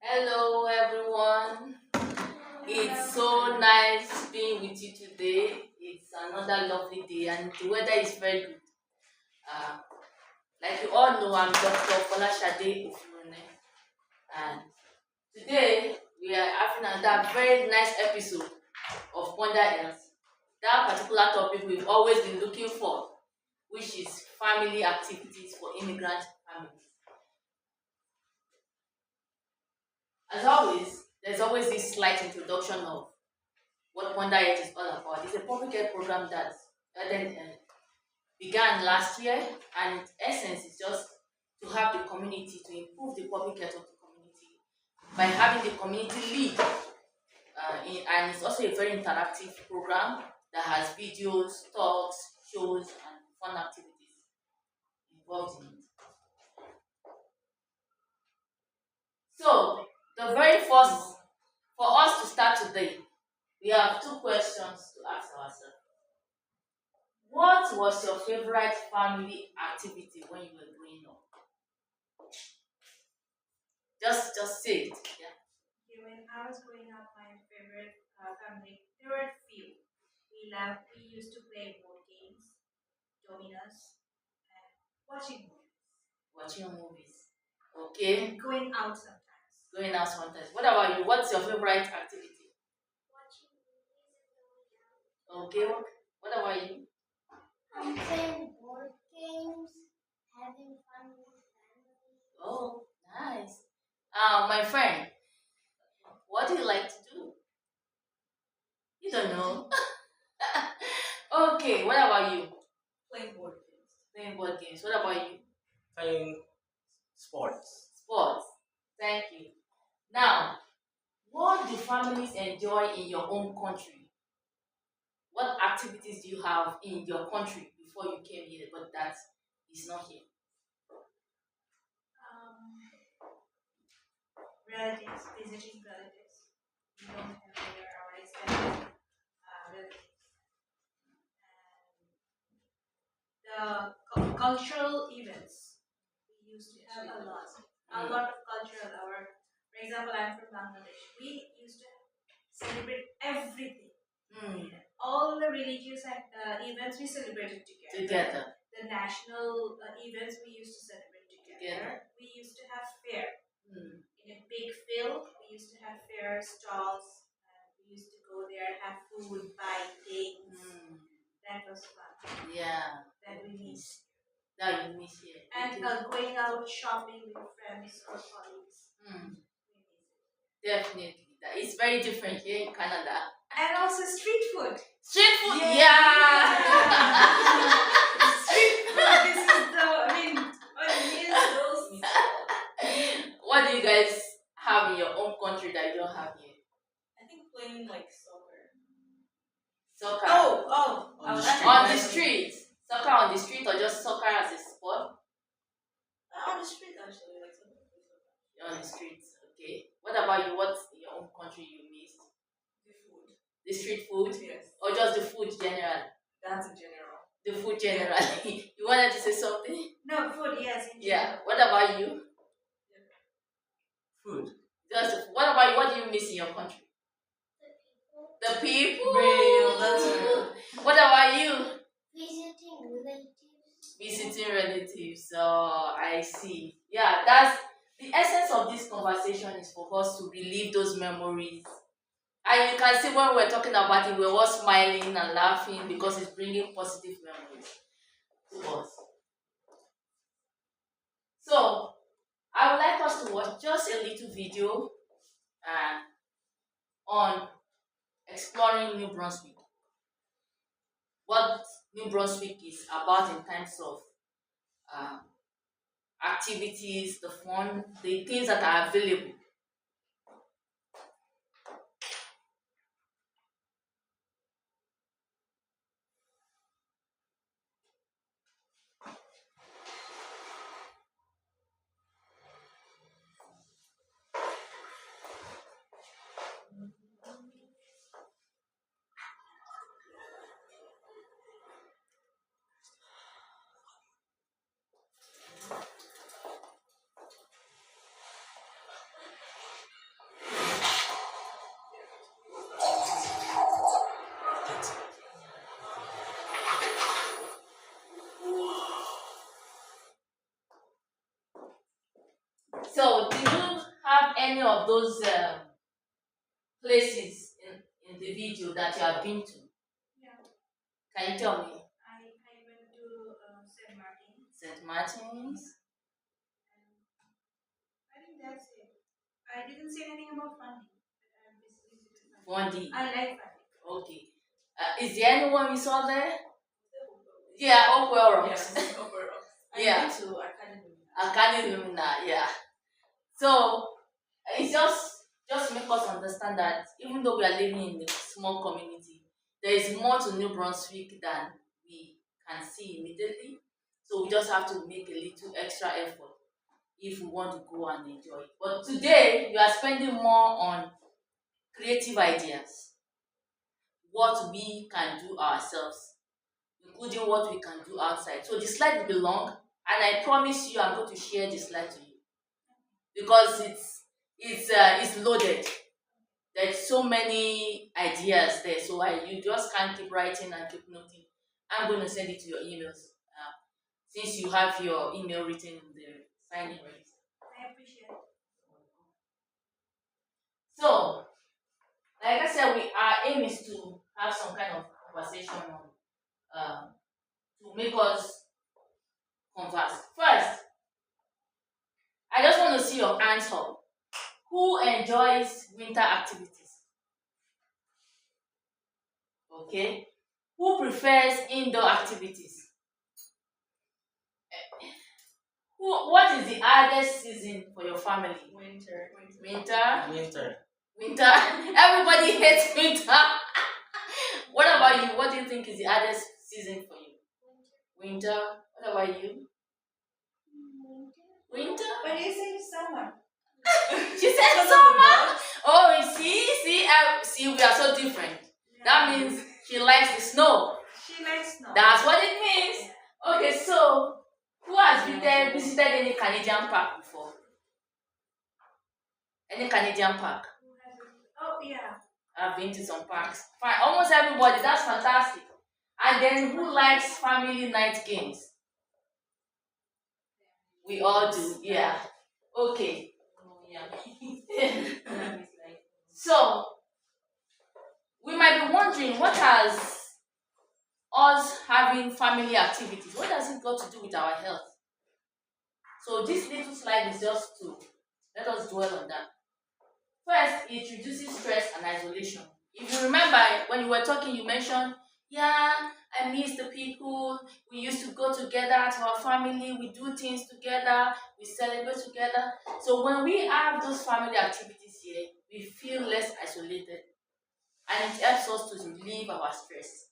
Hello, everyone. It's so nice being with you today. It's another lovely day, and the weather is very good. Uh, like you all know, I'm Dr. Folashade Ofurune, and today we are having another very nice episode of Wonder Else. That particular topic we've always been looking for, which is family activities for immigrant families. As always, there's always this slight introduction of what Wonder Ed is all about. It's a public health program that began last year, and its essence is just to have the community, to improve the public health of the community by having the community lead. And it's also a very interactive program that has videos, talks, shows, and fun activities involved in it. So, the very first, for us to start today, we have two questions to ask ourselves. What was your favorite family activity when you were growing up? Just say it. Yeah. Okay, when I was growing up, my favorite field, we used to play board games, dominos, and watching movies, Watching movies. Okay. and going out sometimes. Going out sometimes. What about you? What's your favorite activity? Watching movies Okay. What about you? and playing board games, having fun with family. Oh, nice. My friend, what do you like to do? You don't know. Okay. What about you? Playing board games. Playing board games. What about you? Playing sports. Sports. Thank you. Now, what do families enjoy in your own country? What activities do you have in your country before you came here, but that is not here? Um, Relatives, visiting relatives. We don't have here our extended relatives. And the cultural events we used to have a lot of cultural. For example, I'm from Bangladesh. We used to celebrate everything, Mm, all the religious events we celebrated together. together. The national events we used to celebrate together. Together. We used to have fair Mm, in a big field. We used to have fair stalls. We used to go there, have food, buy things. mm, That was fun. yeah. That we missed. That you miss here. And Okay. going out shopping with friends or colleagues. Mm, We miss it. definitely. That is very different here in Canada. And also street food. Street food, Yeah. yeah. Street food. This is what means those. What do you guys have in your own country that you don't have here? I think playing like soccer. Soccer. On the that's street. On the street. Soccer on the street or just soccer as a sport? On the street actually, like soccer. On the streets, okay. What about you? What's in your own country you missed? The food. The street food? Yes. Or just the food generally? That's in general. The food generally. You wanted to say something? No, food, yes. Yeah. What about you? Food. Just the food. What about you? What do you miss in your country? The people. Real, that's real. What about you? Visiting relatives. Visiting relatives. Oh, I see. Yeah, that's the essence of this conversation is for us to relive those memories. And you can see when we're talking about it, we're all smiling and laughing because it's bringing positive memories to us. So, I would like us to watch just a little video on exploring New Brunswick. What New Brunswick is about in terms of uh, activities, the fun, the things that are available. any of those places in the video that you have been to? Yeah. Can you tell me? I went to St. Martin. St. Martin's. I think that's it. I didn't say anything about funding. But I visited Fondi. I like funding. Okay. Is there anyone you saw there? Yeah, Okwell Rocks. Yes, overall. Yeah. I went to Academy. Akali Lumina, yeah. So it's just make us understand that even though we are living in a small community, there is more to New Brunswick than we can see immediately. So we just have to make a little extra effort if we want to go and enjoy. But today we are spending more on creative ideas, what we can do ourselves, including what we can do outside. So the slide will be long, and I promise you I'm going to share the slide to you because it's loaded. There's so many ideas there, so you just can't keep writing and keep noting. I'm going to send it to your emails since you have your email written in there. Sign it right. I appreciate it. So, like I said, our aim is to have some kind of conversation on to make us converse. First, I just want to see your hands up. Who enjoys winter activities? Okay. Who prefers indoor activities? What is the hardest season for your family? Winter. Winter? Winter. Winter? Everybody hates winter. What about you? What do you think is the hardest season for you? Winter. What about you? Winter? But you say summer. She said summer. Oh, see, we are so different. That means she likes the snow. She likes snow. That's what it means. Okay, so who has visited any Canadian park before? Any Canadian park? Oh yeah. I've been to some parks. Fine, almost everybody. That's fantastic. And then who likes family night games? We all do. Yeah. Okay. So we might be wondering what has us having family activities, what does it got to do with our health? So this little slide is just to let us dwell on that. First, it reduces stress and isolation. If you remember when you were talking, you mentioned, yeah, I miss the people. We used to go together to our family, we do things together, we celebrate together. So when we have those family activities here, we feel less isolated and it helps us to relieve our stress.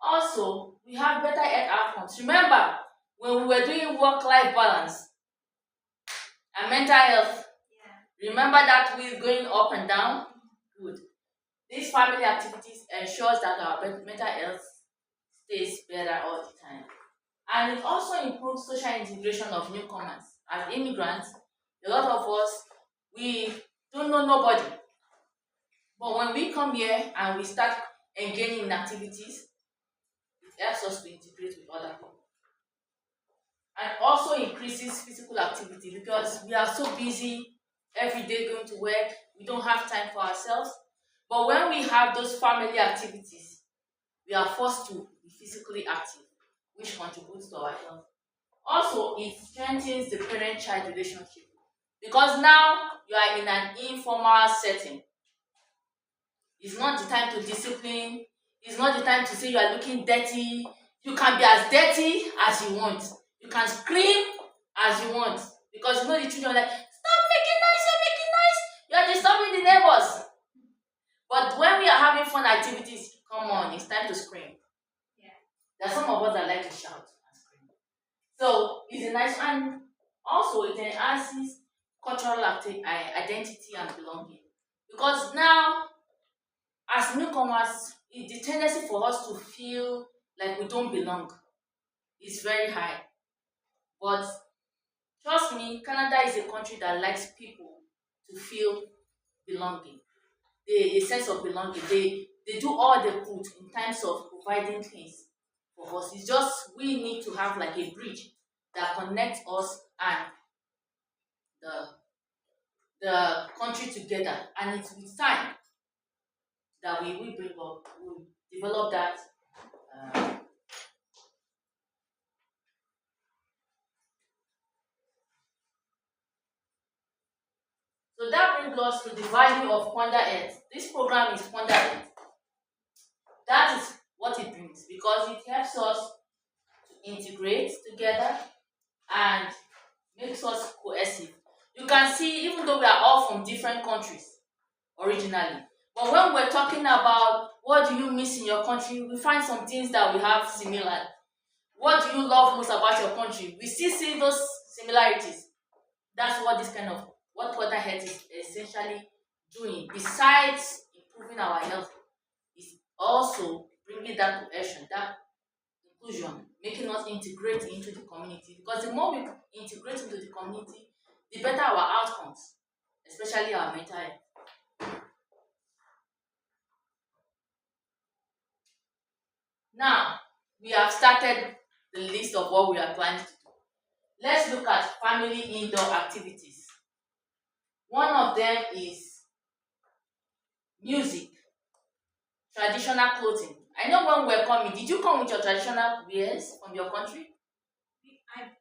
Also, we have better health outcomes. Remember, when we were doing work-life balance and mental health, remember that we're going up and down? Good. These family activities ensures that our mental health stays better all the time. And it also improves social integration of newcomers. As immigrants, a lot of us, we don't know nobody. But when we come here and we start engaging in activities, it helps us to integrate with other people. And also increases physical activity because we are so busy every day going to work, we don't have time for ourselves. But when we have those family activities, we are forced to be physically active, which contributes to our health. Also, it strengthens the parent-child relationship because now you are in an informal setting. It's not the time to discipline. It's not the time to say you are looking dirty. You can be as dirty as you want. You can scream as you want. Because you know the children are like, stop making noise, you're making noise. You are disturbing the neighbors. But when we are having fun activities, come on, it's time to scream. Yeah. There are some of us that like to shout and scream. So it's a nice, and also it enhances cultural identity and belonging. Because now, as newcomers, the tendency for us to feel like we don't belong is very high. But trust me, Canada is a country that likes people to feel belonging. A sense of belonging. They do all they could in terms of providing things for us. It's just we need to have like a bridge that connects us and the country together, and it's with time that we bring up, we develop that. Uh, so that brings us to the value of Ponder Earth. This program is Ponder Earth. That is what it brings because it helps us to integrate together and makes us cohesive. You can see, even though we are all from different countries originally, but when we're talking about what do you miss in your country, we find some things that we have similar. What do you love most about your country? We still see those similarities. That's what this kind of what water health is essentially doing. Besides improving our health, is also bringing that cohesion, that inclusion, making us integrate into the community. Because the more we integrate into the community, the better our outcomes, especially our mental health. Now, we have started the list of what we are planning to do. Let's look at family indoor activities. One of them is music, traditional clothing. I know when we're coming, did you come with your traditional wears from your country?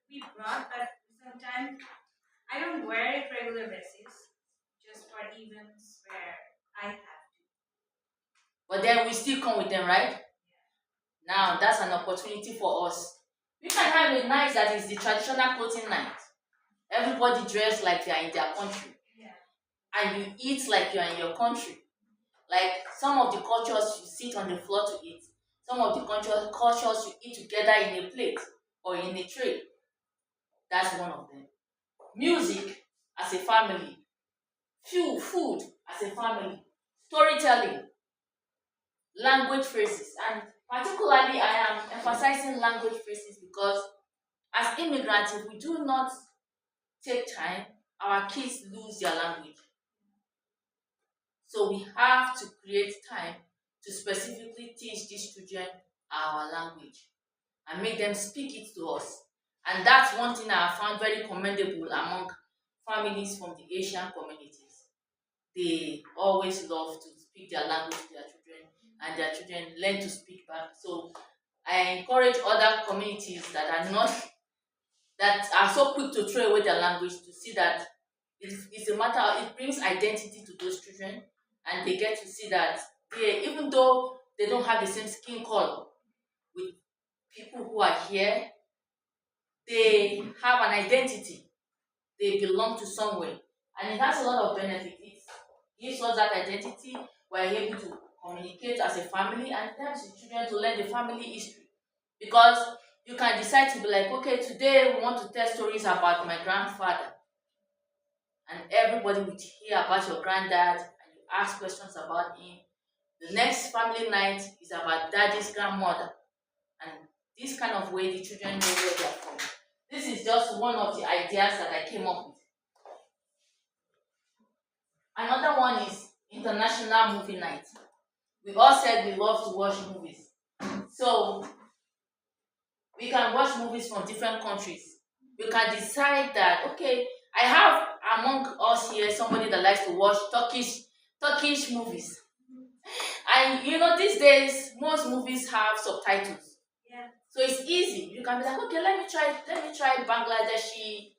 We brought, but sometimes I don't wear it regular basis, just for events where I have to. But then we still come with them, right? Now that's an opportunity for us. We can have a night that is the traditional clothing night. Everybody dress like they are in their country, Yeah. and you eat like you are in your country. Like some of the cultures, you sit on the floor to eat. Some of the cultures you eat together in a plate or in a tray. That's one of them. Music as a family, food as a family, storytelling, language phrases, and particularly I am emphasizing language phrases because as immigrants, if we do not take time, our kids lose their language. So we have to create time to specifically teach these children our language and make them speak it to us. And that's one thing I have found very commendable among families from the Asian communities. They always love to speak their language to their children, and their children learn to speak back. So I encourage other communities that are so quick to throw away their language to see that it's a matter it brings identity to those children, and they get to see that even though they don't have the same skin color with people who are here, they have an identity. They belong to somewhere, and it has a lot of benefit. It gives us that identity. We're able to communicate as a family, and it helps the children to learn the family history. Because you can decide to be like, okay, today we want to tell stories about my grandfather, and everybody will hear about your granddad, and you ask questions about him. The next family night is about daddy's grandmother, and this kind of way the children know where they are from. This is just one of the ideas that I came up with. Another one is international movie night. We all said we love to watch movies. So we can watch movies from different countries. We can decide that okay, I have among us here somebody that likes to watch Turkish movies. And these days most movies have subtitles. Yeah. So it's easy. You can be like, okay, let me try Bangladeshi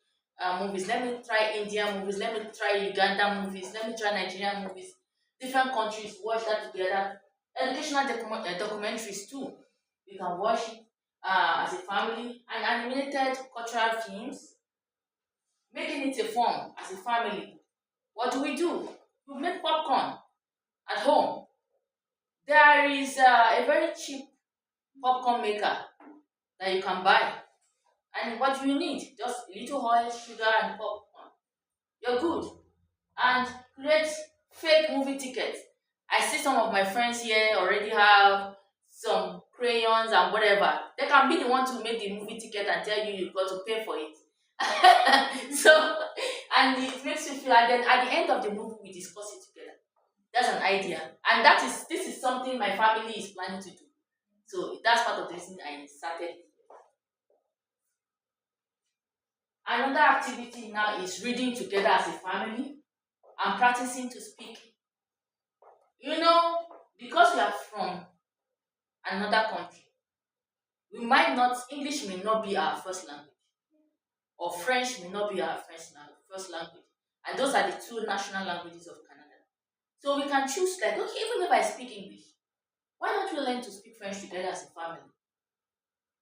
movies, let me try Indian movies, let me try Uganda movies, let me try Nigerian movies. Different countries watch that together. Educational documentaries too. You can watch it as a family, and animated cultural films, making it a fun as a family. What do? We make popcorn at home. There is a very cheap popcorn maker that you can buy. And what do you need? Just a little oil, sugar, and popcorn. You're good. And create fake movie tickets. I see some of my friends here already have some crayons and whatever. They can be the one to make the movie ticket and tell you you've got to pay for it. So, and it makes you feel, and then at the end of the movie, we discuss it together. That's an idea. And this is something my family is planning to do. So that's part of the reason I started. Another activity now is reading together as a family. and practicing to speak. You know, because we are from another country, we might not, English may not be our first language, or French may not be our first language. And those are the two national languages of Canada. So we can choose, like, okay, even if I speak English, why don't we learn to speak French together as a family?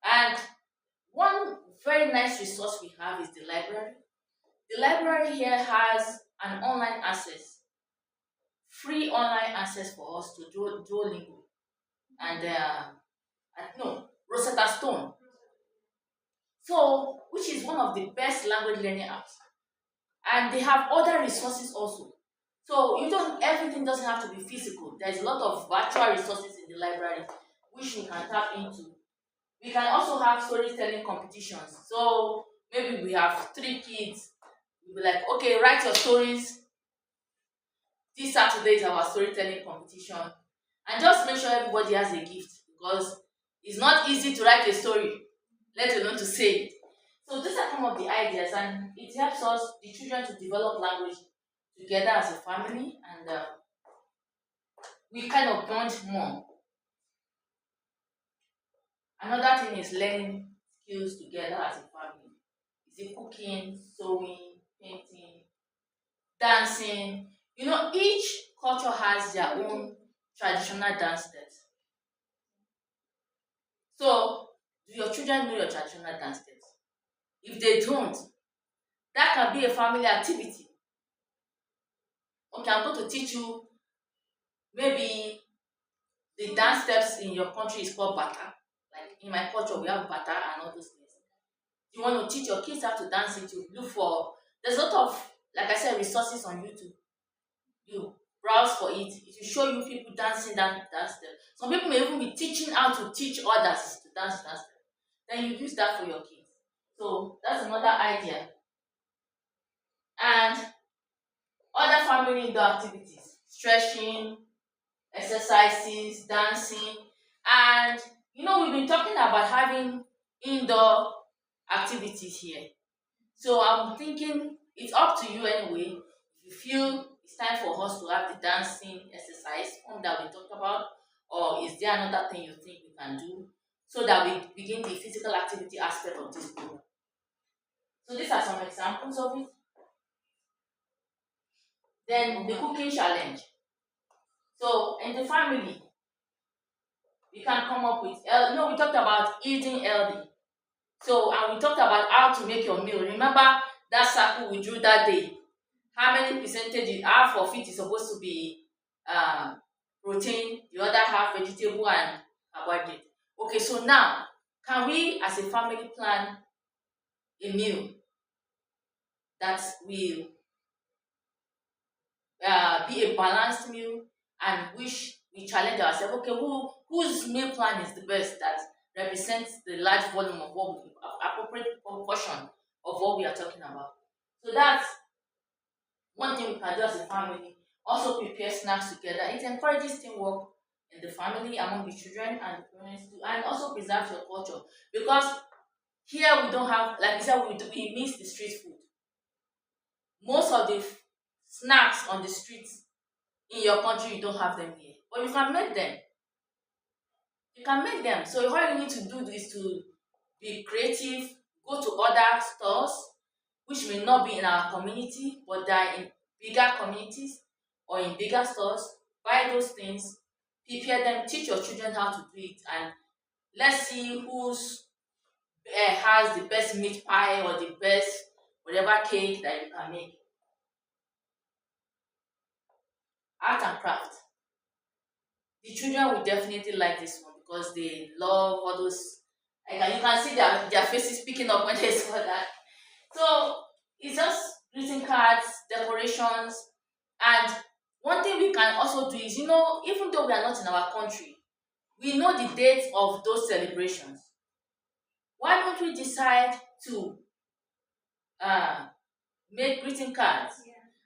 And one very nice resource we have is the library. The library here has an online access, free online access for us to Duolingo and no, Rosetta Stone. So, which is one of the best language learning apps, and they have other resources also. So you don't everything doesn't have to be physical. There's a lot of virtual resources in the library which we can tap into. We can also have storytelling competitions. So maybe we have three kids. We'll be like, okay, write your stories. This Saturday is our storytelling competition. And just make sure everybody has a gift, because it's not easy to write a story, let alone to say it. So these are some of the ideas, and it helps us, the children, to develop language together as a family, and we kind of bond more. Another thing is learning skills together as a family. Is it cooking, sewing, painting, dancing? You know, each culture has their own traditional dance steps. So, do your children know your traditional dance steps? If they don't, that can be a family activity. Okay, I'm going to teach you, maybe the dance steps in your country is called bata. Like in my culture, we have bata and all those things. You want to teach your kids how to dance it, you look for, there's a lot of, like I said, resources on YouTube. You browse for it, it will show you people dancing that dance step. Some people may even be teaching how to teach others to dance step. Then you use that for your kids. So that's another idea. And other family indoor activities, stretching, exercises, dancing, and we've been talking about having indoor activities here. So I'm thinking it's up to you anyway. If you feel it's time for us to have the dancing exercise one that we talked about, or is there another thing you think we can do so that we begin the physical activity aspect of this program? So these are some examples of it. Then the cooking challenge. So in the family, we can come up with, we talked about eating healthy. So, and we talked about how to make your meal. Remember that circle we drew that day? How many percentage, half of it is supposed to be protein, the other half vegetable and carbohydrate. Okay, so now, can we as a family plan a meal that will be a balanced meal, and which we challenge ourselves, okay, whose meal plan is the best, that represents the large volume of what we, appropriate proportion of what we are talking about. So that's one thing we can do as a family. Also prepare snacks together. It encourages teamwork in the family, among the children and the parents too, and also preserves your culture, because here we don't have, like I said, we miss the street food. Most of the snacks on the streets in your country, you don't have them here, but you can make them. You can make them. So all you need to do is to be creative, go to other stores which may not be in our community, but they are in bigger communities or in bigger stores. Buy those things, prepare them, teach your children how to do it, and let's see who's has the best meat pie or the best whatever cake that you can make. Art and craft. The children will definitely like this one because they love all those. Like, you can see their faces picking up when they saw that. So it's just greeting cards, decorations, and one thing we can also do is, even though we are not in our country, we know the dates of those celebrations. Why don't we decide to uh, make greeting cards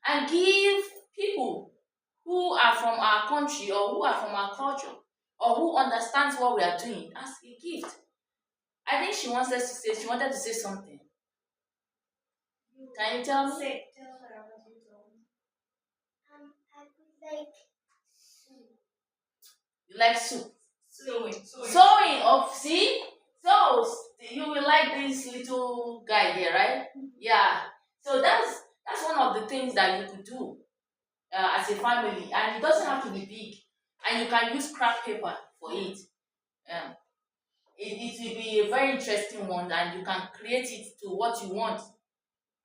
and give people who are from our country or who are from our culture or who understands what we are doing as a gift? I think she wanted to say something. Can you tell me? Tell her what you told me. You like soup. Sewing. Sewing of see, so you will like this little guy here, right? Yeah. So that's one of the things that you could do as a family, and it doesn't have to be big, and you can use craft paper for it. Um, it will be a very interesting one, and you can create it to what you want,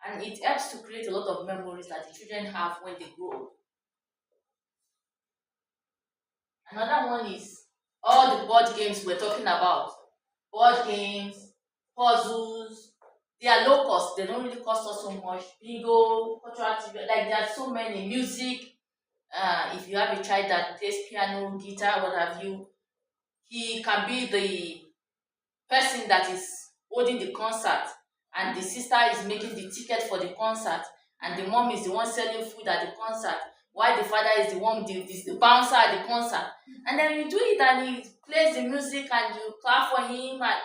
and it helps to create a lot of memories that the children have when they grow up. Another one is all the board games we're talking about. Board games, puzzles. They are low cost. They don't really cost us so much. Bingo, cultural activity, like there are so many. Music. If you have a child that plays piano, guitar, what have you, he can be the person that is holding the concert, and the sister is making the ticket for the concert, and the mom is the one selling food at the concert, while the father is the one is the bouncer at the concert. And then you do it, and he plays the music, and you clap for him, and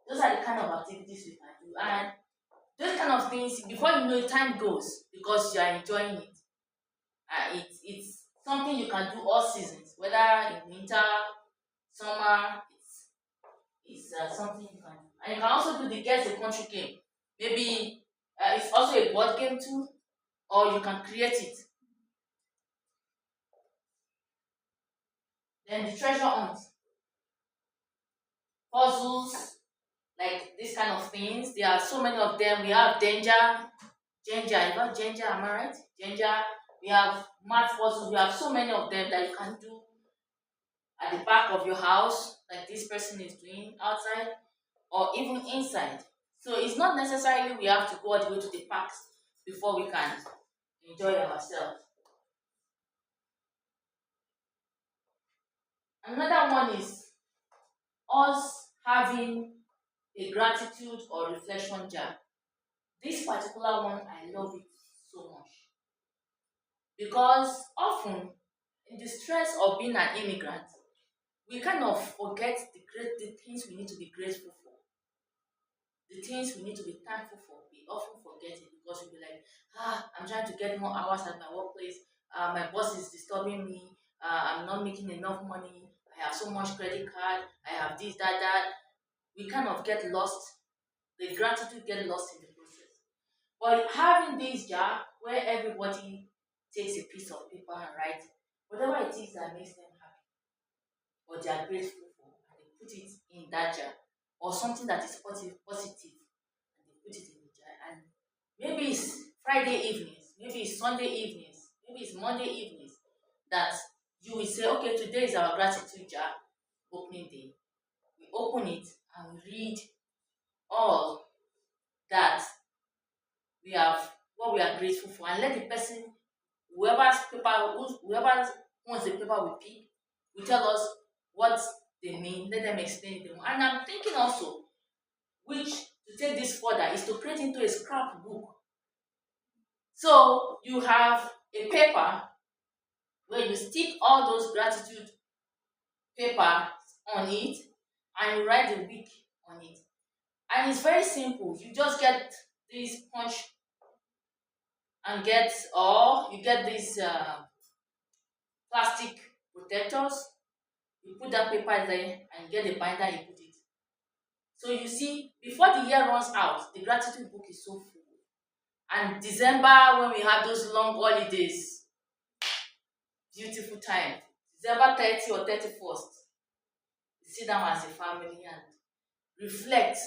those are the kind of activities we can do. And those kind of things, before you know it, time goes because you are enjoying it. It's something you can do all seasons, whether in winter, summer. It's something you can do. And you can also do the guess the country game. Maybe it's also a board game too, or you can create it. Then the treasure hunt, puzzles, like this kind of things. There are so many of them. We have Danger, you got Danger, am I right? Danger. We have math puzzles. We have so many of them that you can do at the back of your house, like this person is doing outside, or even inside. So it's not necessarily we have to go all the way to the parks before we can enjoy ourselves. Another one is us having a gratitude or reflection jar. This particular one, I love it so much because often in the stress of being an immigrant, we kind of forget the things we need to be grateful for, the things we need to be thankful for. We often forget it because we be like, I'm trying to get more hours at my workplace. My boss is disturbing me. I'm not making enough money. I have so much credit card. I have this, that, that. We kind of get lost. The gratitude get lost in the process. But having this jar where everybody takes a piece of paper and writes whatever it is that makes them happy or they are grateful for, and they put it in that jar, or something that is positive, and they put it in the jar. And maybe it's Friday evenings, maybe it's Sunday evenings, maybe it's Monday evenings that you will say, okay, today is our gratitude jar opening day. We open it and we read all that we have, what we are grateful for, and let the person, whoever wants the paper we pick, will tell us what they mean. Let them explain it. And I'm thinking also, which to take this further is to create into a scrapbook. So you have a paper where you stick all those gratitude paper on it, and you write the week on it. And it's very simple. You just get this punch and get, or you get these plastic protectors. You put that paper there and get the binder, you put it. So you see, before the year runs out, the gratitude book is so full. And December, when we have those long holidays, beautiful time. December 30 or 31st, you sit down as a family and reflect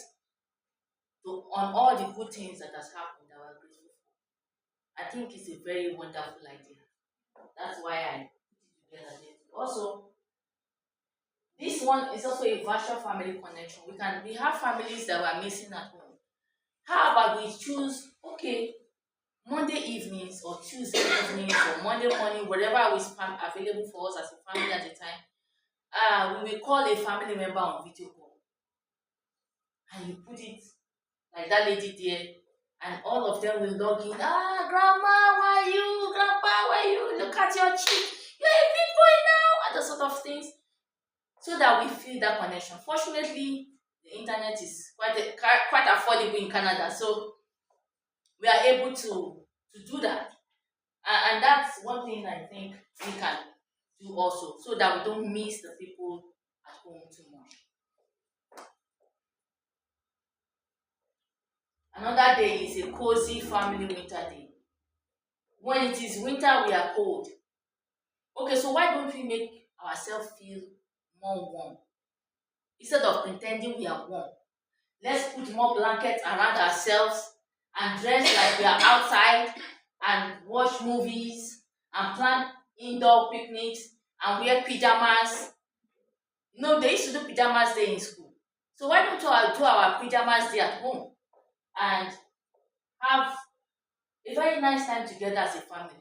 on all the good things that has happened that we're grateful for. I think it's a very wonderful idea. That's why I put it together. Also, this one is also a virtual family connection. We have families that were missing at home. How about we choose, okay, Monday evenings or Tuesday evenings or Monday morning, whatever is available for us as a family at the time. We will call a family member on video call, and you put it like that lady there, and all of them will log in. Grandma, why you? Grandpa, why you? Look at your cheek. You're a big boy now, and those sort of things, so that we feel that connection. Fortunately, the internet is quite affordable in Canada, so we are able to do that. And that's one thing I think we can do also, so that we don't miss the people at home too much. Another day is a cozy family winter day. When it is winter, we are cold. Okay, so why don't we make ourselves feel more warm? Instead of pretending we are warm, let's put more blankets around ourselves and dress like we are outside and watch movies and plan indoor picnics and wear pajamas. They used to do pajamas day in school. So why don't we do our pajamas day at home and have a very nice time together as a family?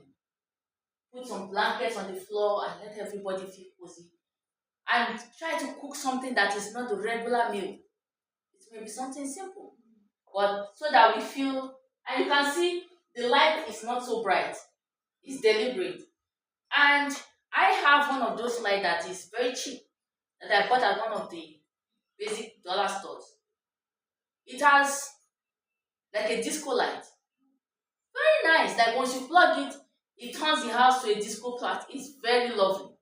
Put some blankets on the floor and let everybody feel cozy. And try to cook something that is not the regular meal. It may be something simple, but so that we feel, and you can see the light is not so bright. It's deliberate. And I have one of those lights that is very cheap that I bought at one of the basic dollar stores. It has like a disco light. Very nice. Like once you plug it, it turns the house to a disco plat. It's very lovely.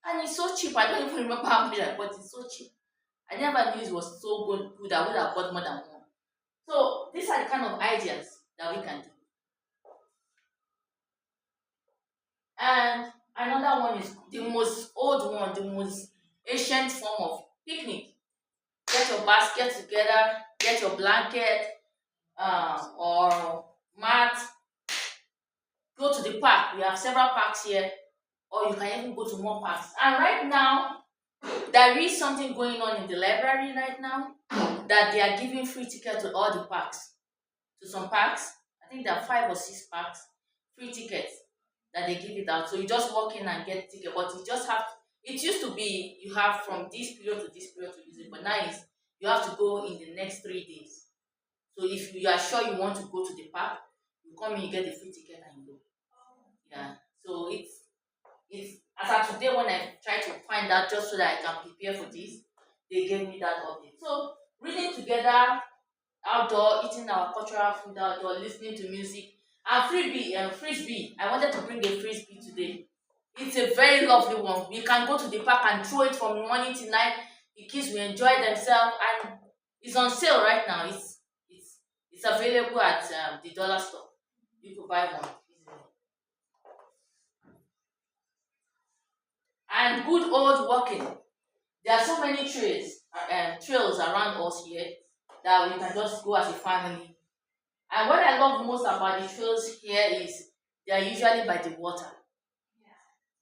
And it's so cheap. I don't even remember how much I bought. It's so cheap. I never knew it was so good. I would have bought more than one. So these are the kind of ideas that we can do. And another one is the most old one, the most ancient form of picnic. Get your basket together, get your blanket or mat, go to the park. We have several parks here, or you can even go to more parks. And right now, there is something going on in the library right now that they are giving free ticket to all the parks. To some parks, I think there are 5 or 6 parks, free tickets that they give it out. So you just walk in and get ticket, but you just have. It used to be you have from this period to this period to use it, but now is you have to go in the next 3 days. So if you are sure you want to go to the park, you come in, you get the free ticket, and you go. Yeah. So it's as of today when I try to find out just so that I can prepare for this, they gave me that update. So reading together outdoor, eating our cultural food outdoor, listening to music, and frisbee. I wanted to bring a frisbee today. It's a very lovely one. We can go to the park and throw it from morning to night. The kids will enjoy themselves, and it's on sale right now. It's available at the dollar store. You could buy one easily. And good old walking. There are so many trails around us here that we can just go as a family. And what I love most about the trails here is they are usually by the water.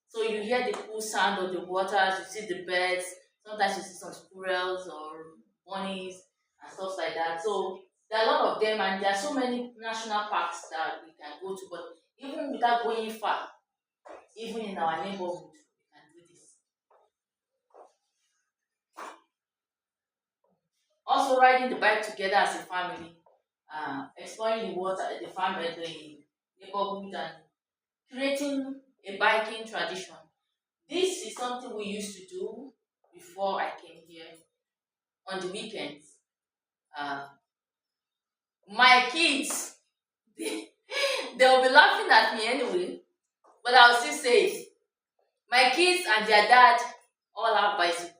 So you hear the cool sound of the waters, you see the birds, sometimes you see some squirrels or bunnies and stuff like that. So there are a lot of them, and there are so many national parks that we can go to, but even without going far, even in our neighborhood, we can do this. Also, riding the bike together as a family, exploring the water, the farm, the neighborhood, and creating a biking tradition. This is something we used to do before I came here on the weekends. Uh, my kids, they'll be laughing at me anyway, but I'll still say it. My kids and their dad all have bicycles,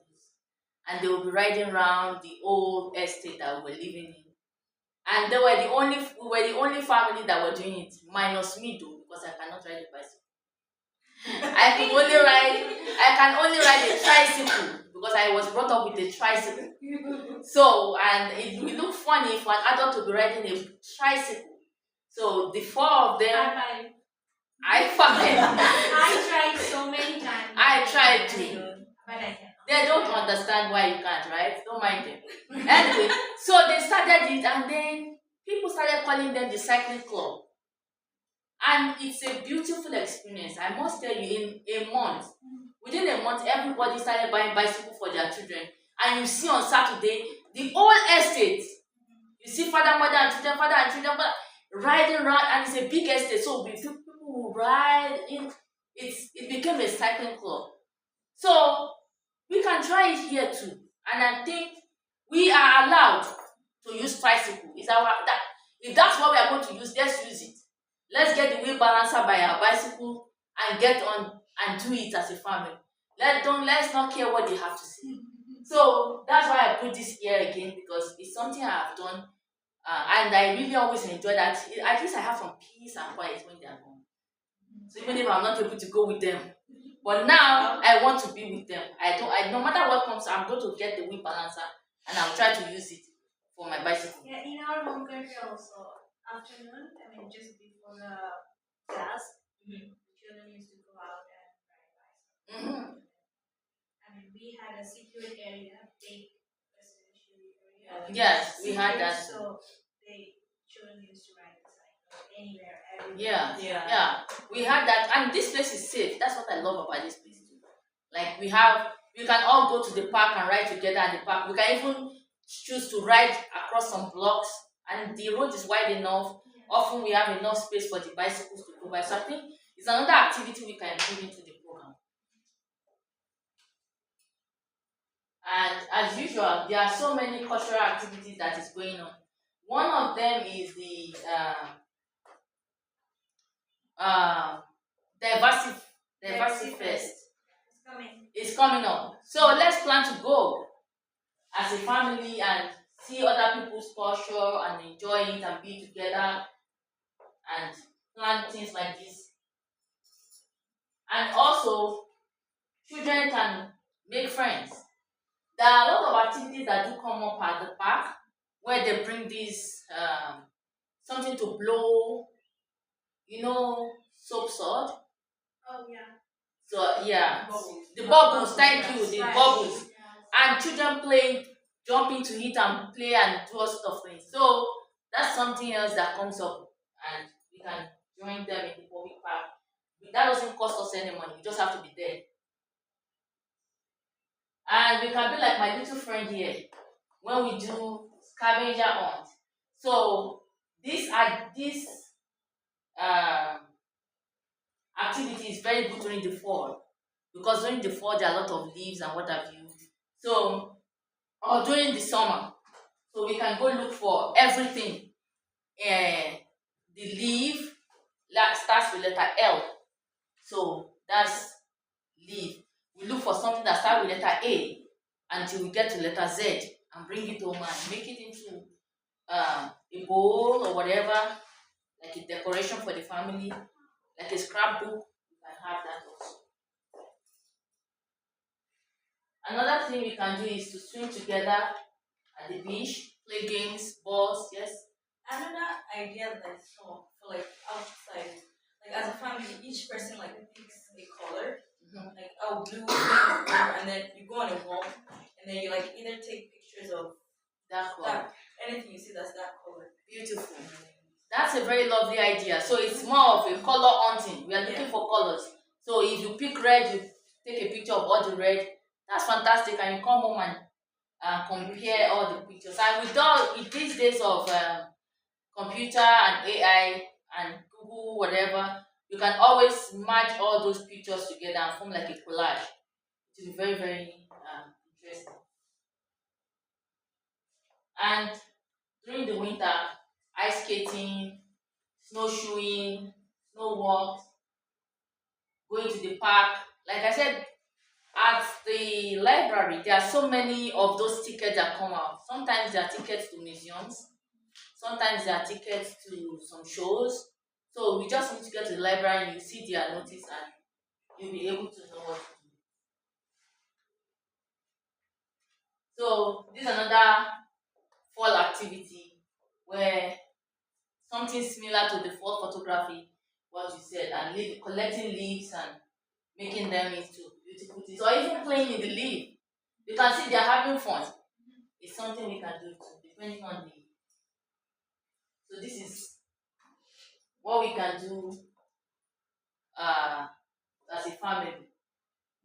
and they will be riding around the old estate that we were living in. And we were the only family that were doing it, minus me though, because I cannot ride a bicycle. I can only ride a tricycle because I was brought up with a tricycle. So and it will look funny for an adult to be riding a tricycle. So the four of them, I I find I tried so many times. I tried to. But I cannot. They don't understand why you can't, right? Don't mind them. Anyway, so they started it, and then people started calling them the cycling club. And it's a beautiful experience. I must tell you, within a month, everybody started buying bicycle for their children. And you see on Saturday, the whole estate, you see father, mother, and children, riding around, and it's a big estate. So people will ride in. It became a cycling club. So we can try it here too. And I think we are allowed to use tricycle. It's our that if that's what we are going to use, let's use it. Let's get the wheel balancer by our bicycle and get on and do it as a family. Let's not care what they have to say. So that's why I put this here again because it's something I have done, and I really always enjoy that. At least I have some peace and quiet when they are gone. So even if I'm not able to go with them, but now I want to be with them. I don't. I no matter what comes, I'm going to get the wheel balancer and I'll try to use it for my bicycle. Yeah, in our home country also, afternoon, I mean, just before the class, children used to go out and ride bicycles. Hmm. I mean, we had a secured area, big residential area. Yes, we had that. So children used to ride the cycle anywhere, everywhere. Yeah. We had that, and this place is safe. That's what I love about this place too. Like we can all go to the park and ride together at the park. We can even choose to ride across some blocks, and the road is wide enough. Often we have enough space for the bicycles to go by. So I think it's another activity we can put into the program. And as usual, there are so many cultural activities that is going on. One of them is the uh, diversity fest. It's coming up. So let's plan to go as a family and see other people's culture and enjoy it and be together and plan things like this. And also, children can make friends. There are a lot of activities that do come up at the park where they bring this something to blow, soap sword. Oh, yeah. So yeah, Bubbles. the bubbles. Thank you, the Right. bubbles, Yes. and children playing, jumping to it and play and do all sorts of things. So that's something else that comes up, and we can join them in the public park. That doesn't cost us any money. We just have to be there, and we can be like my little friend here when we do scavenger hunt. So this um, activity is very good during the fall because during the fall there are a lot of leaves and what have you. So or during the summer, so we can go look for everything. The leaf starts with letter L, so that's leaf. We look for something that starts with letter A until we get to letter Z and bring it home and make it into a bowl or whatever, like a decoration for the family, like a scrapbook. You can have that also. Another thing we can do is to swim together at the beach, play games, balls. Yes. Another idea that I saw for like outside, like as a family, each person like picks a color, like blue, and then you go on a walk, and then you like either take pictures of That color. that anything you see that's that color. Beautiful. That's a very lovely idea. So it's more of a color hunting. We are looking for colors. So if you pick red, you take a picture of all the red. That's fantastic, and you come home and compare all the pictures. And with these days of computer and AI and Google, whatever, you can always match all those pictures together and form like a collage. It will be very, very interesting. And during the winter, ice skating, snowshoeing, snow walks, going to the park. Like I said, at the library, there are so many of those tickets that come out. Sometimes there are tickets to museums, sometimes there are tickets to some shows. So we just need to get to the library and you see their notice and you'll be able to know what to do. So this is another fall activity where something similar to the fall photography, what you said, and collecting leaves and making them into beautiful things, or even playing in the leaf. You can see they're having fun. It's something we can do too, depending on the. So this is what we can do uh, as a family.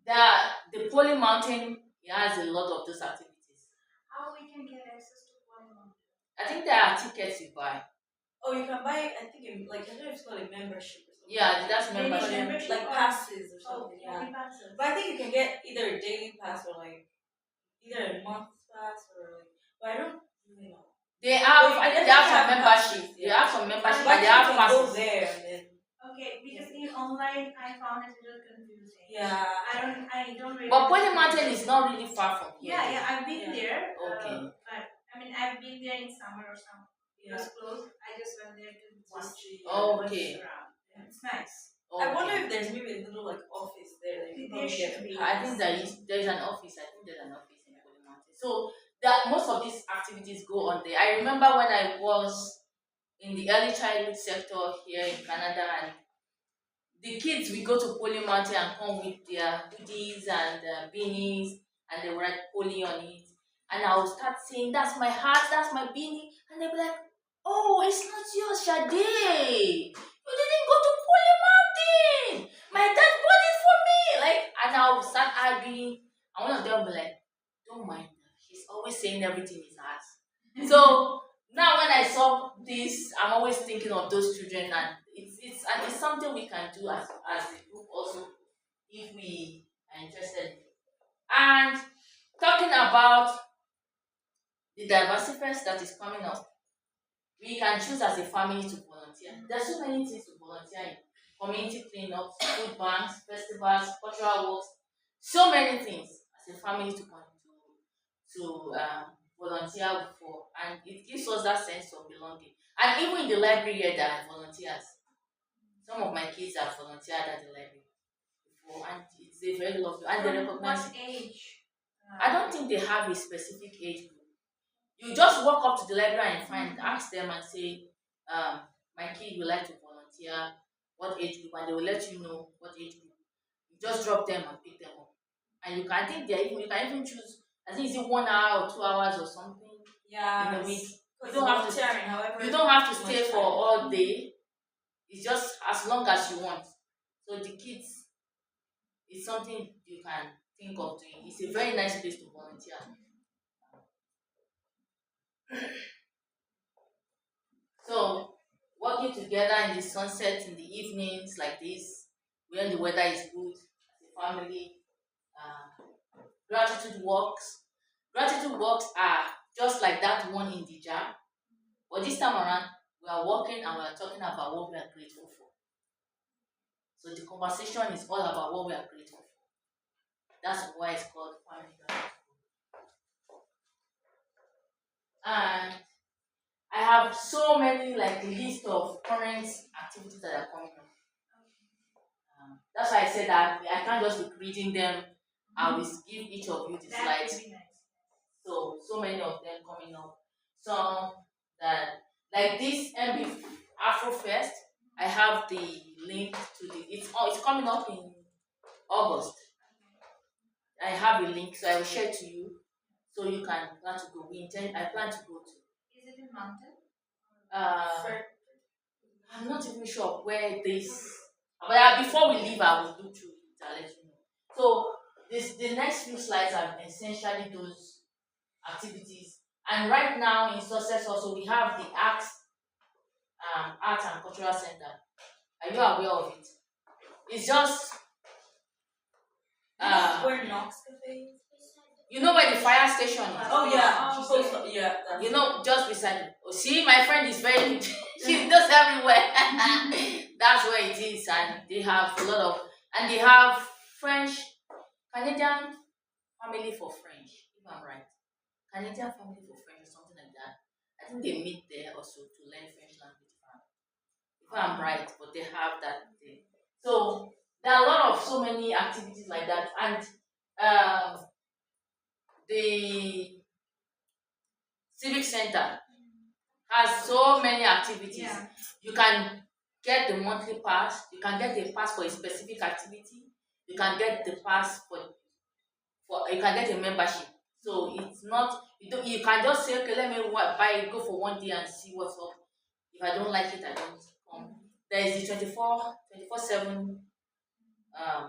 The Poly Mountain, it has a lot of those activities. How we can get access to Polygon? I think there are tickets you buy. Oh, you can buy. I think like I don't know if it's called a membership or something. Yeah, that's Daily membership. Like passes or Oh, something. only Yeah. passes. But I think you can get either a daily pass or like either a month pass or like. But I don't really know. They have, Well, I think you they have some definitely have membership. passes, They yeah. have some membership But and they have you can go passes. there and then Okay, because in online I found it a little confusing. Yeah. I don't really. But Poly Mountain is not really far from here. Yeah, yeah, I've been Yeah. there. Okay. But I mean, I've been there in summer or something. It was Yeah. closed. I just went there to watch Okay. around. It's nice. I wonder Okay. if there's maybe a little like office there that you There probably should get be. I think there is an office. I think there's an office in Poly Mountain. So that most of these activities go on there. I remember when I was in the early childhood sector here in Canada, and the kids we go to Poly Mountain and come with their hoodies and beanies, and they write Poly on it. And I will start saying, "That's my hat, that's my beanie," and they'll be like, "Oh, it's not yours, Shade. You didn't go to Poly Mountain. My dad bought it for me." Like, and I'll start arguing, and one of them will be like, "Don't mind her. She's always saying everything is hers." So now when I saw this, I'm always thinking of those children, and it's something we can do as a group also if we are interested. And talking about the diversity fest that is coming up, we can choose as a family to volunteer. There's so many things to volunteer in: community cleanups, food banks, festivals, cultural works, so many things as a family to volunteer for, and it gives us that sense of belonging. And even in the library here, there are volunteers. Some of my kids have volunteered at the library before, and it's a very lovely, and they From recognize what it. age? I don't think they have a specific age group. You just walk up to the library and ask them and say, my kid would like to volunteer, what age group, and they will let you know what age group. You just drop them and pick them up. And I think you can even choose, I think it's 1 hour or 2 hours or something Yeah. in a week. You Because don't have to volunteering, however. you don't have to much stay for time. all day. It's just as long as you want. So the kids, it's something you can think of doing. It's a very nice place to volunteer. So working together in the sunset in the evenings like this, when the weather is good, as a family, uh, gratitude walks. Gratitude walks are just like that one in the jar, but this time around we are walking and we are talking about what we are grateful for. So the conversation is all about what we are grateful for. That's why it's called family gratitude. And I have so many like list of current activities that are coming up. That's why I said that I can't just be reading them. I will give each of you the That slides. would be nice. So many of them coming up. Some that like this MB Afro Fest. I have the link to it's coming up in August. I have a link, so I will share to you, so you can plan to go. I plan to go to. Is it in mountain? Uh, I'm not even sure where this. But before we leave, I will look through it. I'll let you know. So the next few slides are essentially those activities. And right now in Sussex also we have the Art and Cultural Center. Are you aware of it? It's just Where Knox Cafe is? you know where the fire station is. Oh yeah. Okay. That's You know, just beside it. Oh, see, my friend is very she knows everywhere. That's where it is, and they have a lot of, and they have French, Canadian family for French, if I'm right. Canadian family for French or something like that. I think they meet there also to learn French language, if I'm right, but they have that thing. So there are a lot of so many activities like that, and the civic center has so many activities. Yeah. You can get the monthly pass. You can get the pass for a specific activity. You can get the pass for you can get a membership. So it's not you can just say, okay, let me buy it, go for 1 day and see what's up. If I don't like it, I don't come. There is the 24/7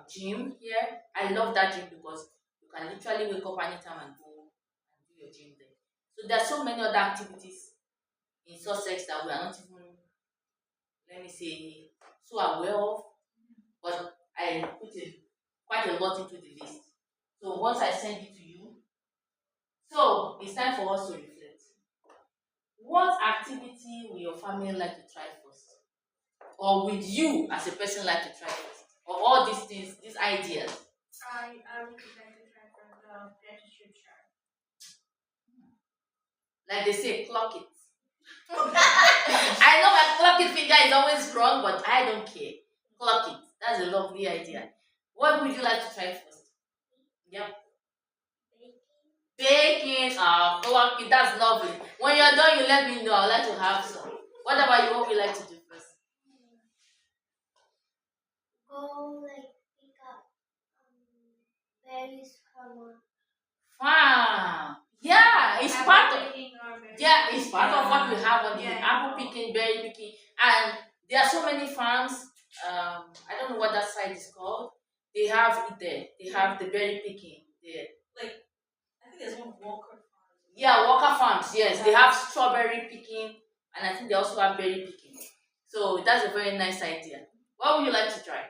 gym here. I love that gym because you can literally wake up anytime and go and do your gym there. So there are so many other activities in Sussex that we are not even, let me say, so aware of, but I put quite a lot into the list. So once I send it to you, so it's time for us to reflect. What activity will your family like to try first? or would you as a person like to try first? Of all these things, these ideas. I would like to try for the gratitude chart. Like they say, clock it. I know my clock it finger is always wrong, but I don't care. Clock it. That's a lovely idea. What would you like to try first? Yep. Baking. Clock it. That's lovely. When you're done, you let me know. I'd like to have some. What about you? What would you like to do first? Go like pick up berries from a Wow. Yeah, it's part of yeah, it's part of what we have on the Yeah. apple picking, berry picking, and there are so many farms. I don't know what that site is called. They have it there. They have the berry picking there. Like, I think there's one Walker Farm. Yeah, Walker Farms. Yes, they have strawberry picking, and I think they also have berry picking. So that's a very nice idea. What would you like to try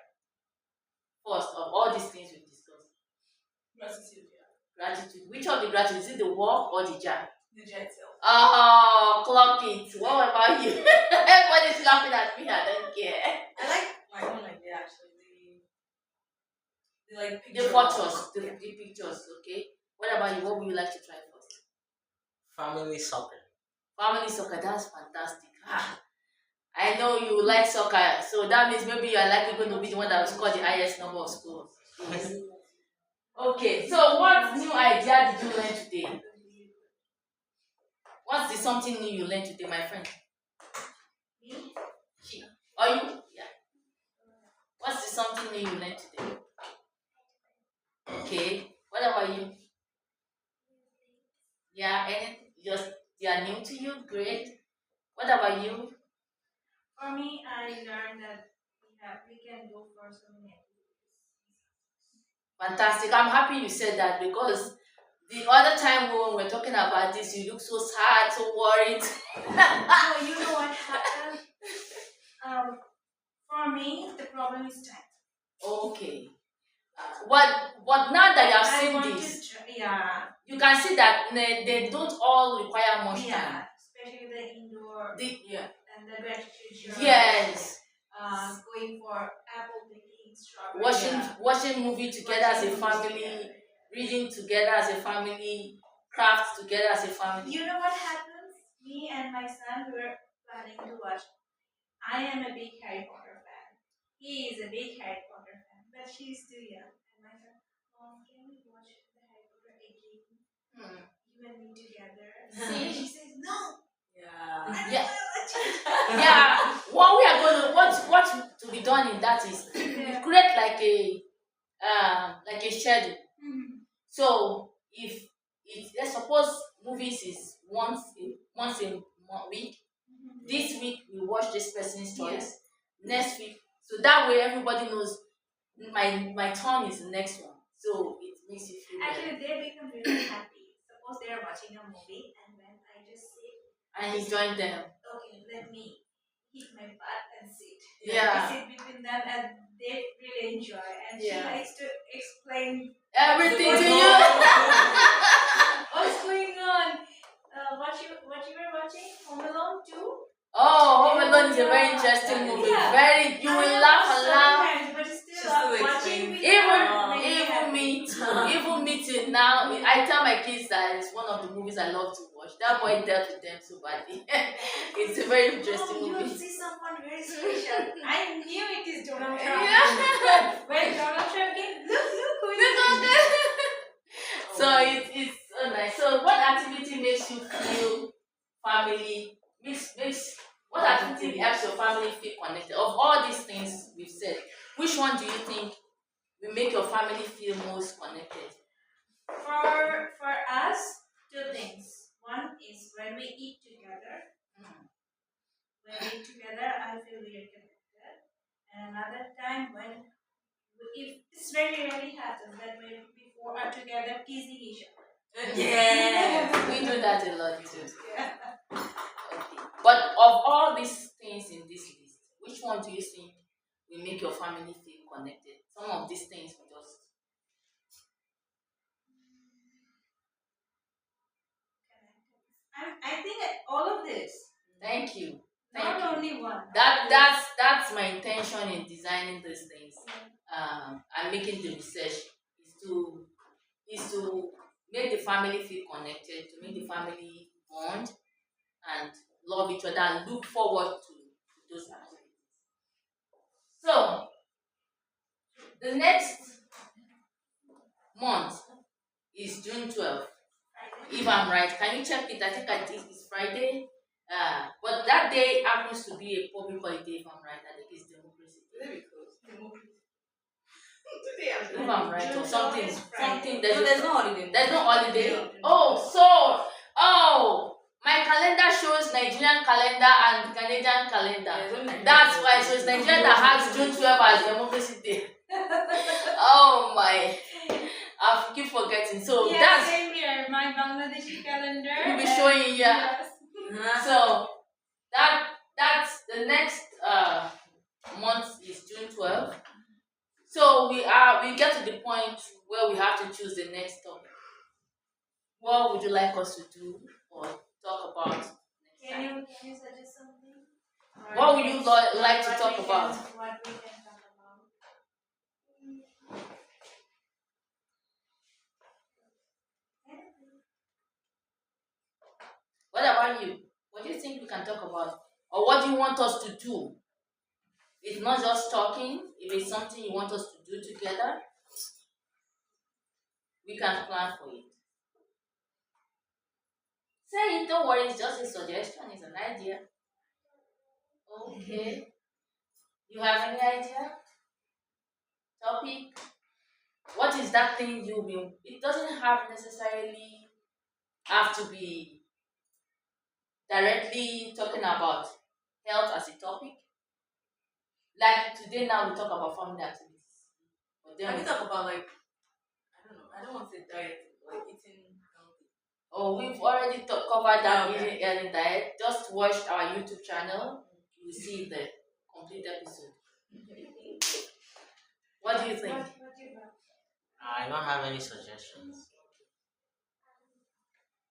first of all these things we've discussed? Gratitude, yeah. Gratitude. Which of the gratitude is it? The walk or the jar? The jet itself. Oh, clock it. What about you? Everybody's laughing at me. I don't care. I like my own idea actually. The like The picture. photos, the pictures. Okay. What about you? What would you like to try first? Family soccer. Family soccer. That's fantastic. I know you like soccer, so that means maybe you are likely going to be the one that will score the highest number of scores. Okay. So, what new idea did you learn today? What's the something new you learned today, my friend? Me? She. Or you? Yeah. What's the something new you learned today? Okay. What about you? Yeah, and just they are new to you. Great. What about you? For me, I learned that we can go for so many activities. Fantastic. I'm happy you said that because the other time when we were talking about this, you look so sad, so worried. No, you know what happened? For me, the problem is time. Okay. But now that you have I seen want this, to, yeah, you can see that they don't all require much time. yeah, especially the indoor Yeah. and the gratitude journal. Yes. Going for apple picking, strawberry. Watching movie together as a family, reading together as a family, craft together as a family. You know what happens? Me and my son were planning to watch. I am a big Harry Potter fan. He is a big Harry Potter fan, but she's too young. And my son, Mom, can we watch the Harry Potter again? You and me together. And she says, No. Yeah. Yeah. Yeah. What to be done in that is we create like a schedule. So if let's suppose movies is once a week. This week we watch this person's choice. Next week, so that way everybody knows my turn is the next one. So it makes you feel better. Actually, they become really happy. Suppose they are watching a movie, and when I just sit, And you join them. okay, let me hit my butt and sit. Yeah. I sit between them, and they really enjoy. And she Yeah. likes to explain Everything what's to going you. on. What's going on? What you were watching? Home Alone 2? Oh, Home Alone is a very interesting movie. Yeah. Very, you will laugh and laugh. Sometimes, but still She's still watching explaining. with Even me too. Even me too. Now I tell my kids that it's one of the movies I love to watch. That boy dealt with them so badly. It's a very interesting You will movie. see someone very special. I knew it is Donald Trump. Yeah. When Donald Trump came, look who is Look this? at that. So it's so nice. So what activity makes you feel family? Makes what activity helps your family feel connected? Of all these things we've said, which one do you think will make your family feel most connected? For us, two things. One is when we eat together. When we eat together, I feel we are connected. And another time when if this very rarely happens that when people are together teasing each other. Yeah, we do that a lot too. Yeah. Okay. But of all these things in this list, which one do you think will make your family feel connected? Some of these things we just I think all of this. thank you. Not Thank you. only one. That's that's my intention in designing these things. And making the research is to make the family feel connected, to make the family bond and love each other and look forward to those activities. So the next month is June 12th. If I'm right, can you check it? I think it's Friday. But that day happens to be a public holiday. If I'm right, I think it's Democracy Day. Today I'm If I'm right, or something, something. No, there's no holiday. There's no holiday. No. My calendar shows Nigerian calendar and Canadian calendar. There's only Nigerian That's why. holiday. So it's Nigeria that has June 12th as Democracy Day. Oh my! I keep forgetting. So Yeah, that's same here. My Bangladeshi calendar. we'll be showing you. Yes. So that's the next month is June 12th. So we get to the point where we have to choose the next topic. What would you like us to do or talk about next time? Can you suggest something? What would you like to What talk we about? What we can talk about? What about you? What do you think we can talk about? Or what do you want us to do? It's not just talking. If it's something you want us to do together, we can plan for it. Say it, don't worry, it's just a suggestion, it's an idea. Okay. You have any idea? Topic? What is that thing you've been? It doesn't have necessarily have to be directly talking about health as a topic. Like today now we talk about family activities. But then Can we we talk about like I don't know. I don't want to say diet, like eating healthy. oh, we've already covered that Okay. eating diet. Just watch our YouTube channel. You will see the complete episode. What do you think? What do you have? I don't have any suggestions.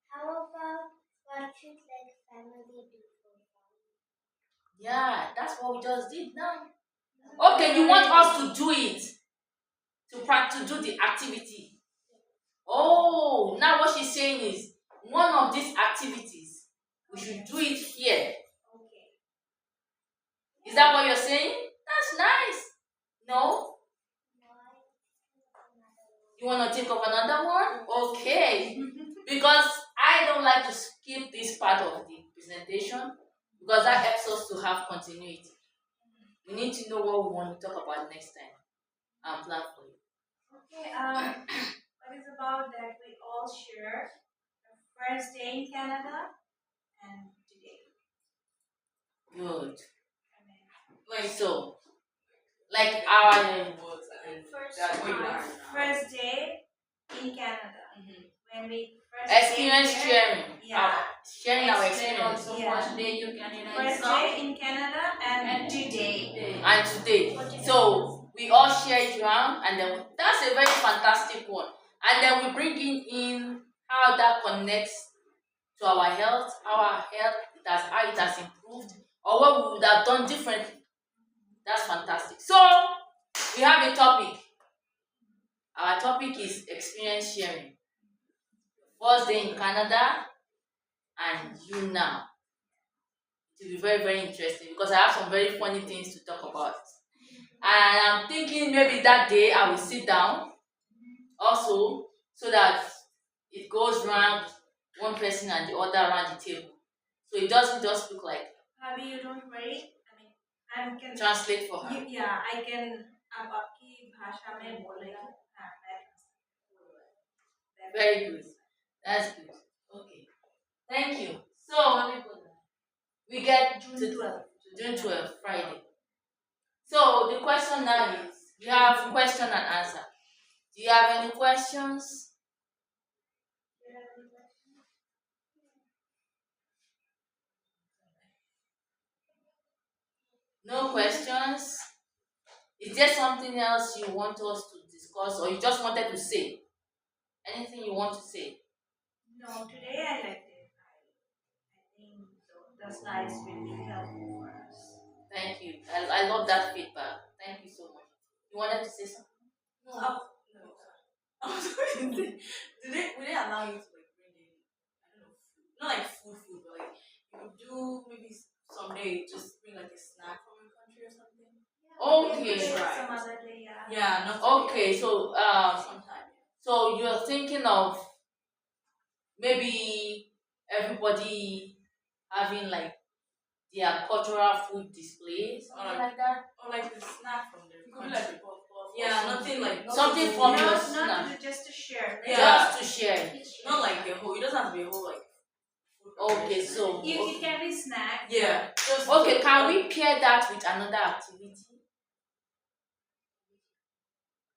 How about what should like family do for fun? Yeah, that's what we just did now. Okay, you want us to do it to practice to do the activity. Oh, now what she's saying is one of these activities we should do it here. Okay. Is that what you're saying? That's nice. No? You want to think of another one? Okay. Because I don't like to skip this part of the presentation because that helps us to have continuity. We need to know what we want to talk about next time and plan for it. Okay. What is about that we all share the first day in Canada and today. Good. Like So, like our words and First that's where you time. are now. First day in Canada Mhm. when we first experience came here. sharing. Yeah. Sharing our Explain experience. also Yeah. first day you can First day in Canada and today. And today. So we all share it around and then that's a very fantastic one. And then we bring in how that connects to our health, how it has improved, or what we would have done differently. That's fantastic. So we have a topic. Our topic is experience sharing. First day in Canada and you now. It will be very, very interesting because I have some very funny things to talk about. And I'm thinking maybe that day I will sit down also so that it goes round one person and the other around the table. So it doesn't just look like Abhi, you don't worry. I mean, I can. translate for her. Yeah, I can. आप आपकी भाषा में बोलेगा. हाँ, मैं- Very good. That's good. Okay. Thank you. So we get to June 12th, Friday. So the question now is we have question and answer. Do you have any questions? No questions? Is there something else you want us to discuss or you just wanted to say? Anything you want to say? No, today I liked it. I think the slides will be helpful for us. Thank you. I love that feedback. Thank you so much. You wanted to say something? No. No. I was going to say, would they allow you to like bring in, I don't know, food? Not like food, but like you could do maybe someday just bring like a snack from your country or something. Okay. Some other day, yeah. Yeah, not Okay, so sometime. so you're thinking of maybe everybody having like their cultural food displays, something like that. Or like a snack from their It could be like country. a puff. Yeah, nothing like Something from your Not snack, just to share. Right? Yeah. just to share. not like a whole. It doesn't have to be a whole like. Food Okay, preparation. so It can be snack. Yeah. Just okay, can we pair that with another activity?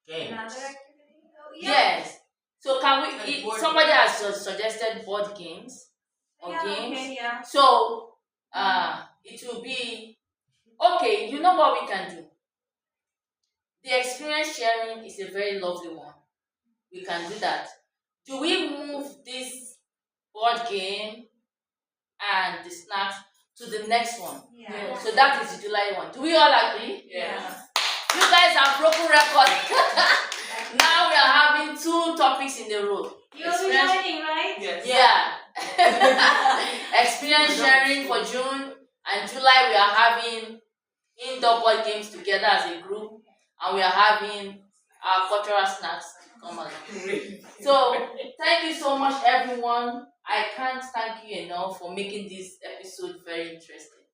Games. Another activity. Oh, yeah. Yes. So can we? Like board Somebody has suggested board games or Yeah, games. okay, yeah. So it will be okay. You know what we can do? The experience sharing is a very lovely one. We can do that. Do we move this board game and the snacks to the next one? Yeah. So that is the July one. Do we all agree? Yeah. You guys have broken record. Now we are having 2 topics in a row. You'll be joining, right? Yes. Yeah. Experience sharing for June and July we are having indoor board games together as a group, and we are having our cultural snacks to come along. So thank you so much everyone. I can't thank you enough for making this episode very interesting,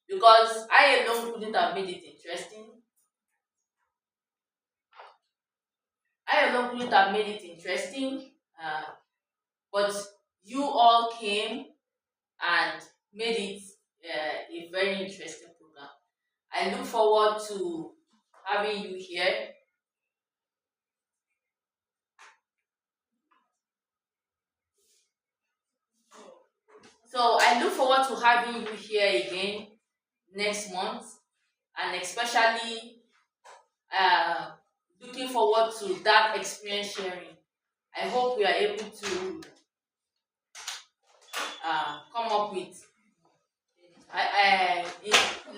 because I alone couldn't have made it interesting. But you all came and made it a very interesting program. I look forward to having you here. So I look forward to having you here again next month, and especially looking forward to that experience sharing. I hope we are able to come up with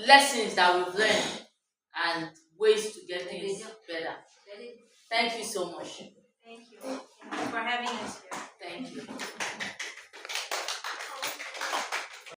lessons that we've learned and ways to get things better. Thank you so much. Thank you. Thank you for having us here. Thank you.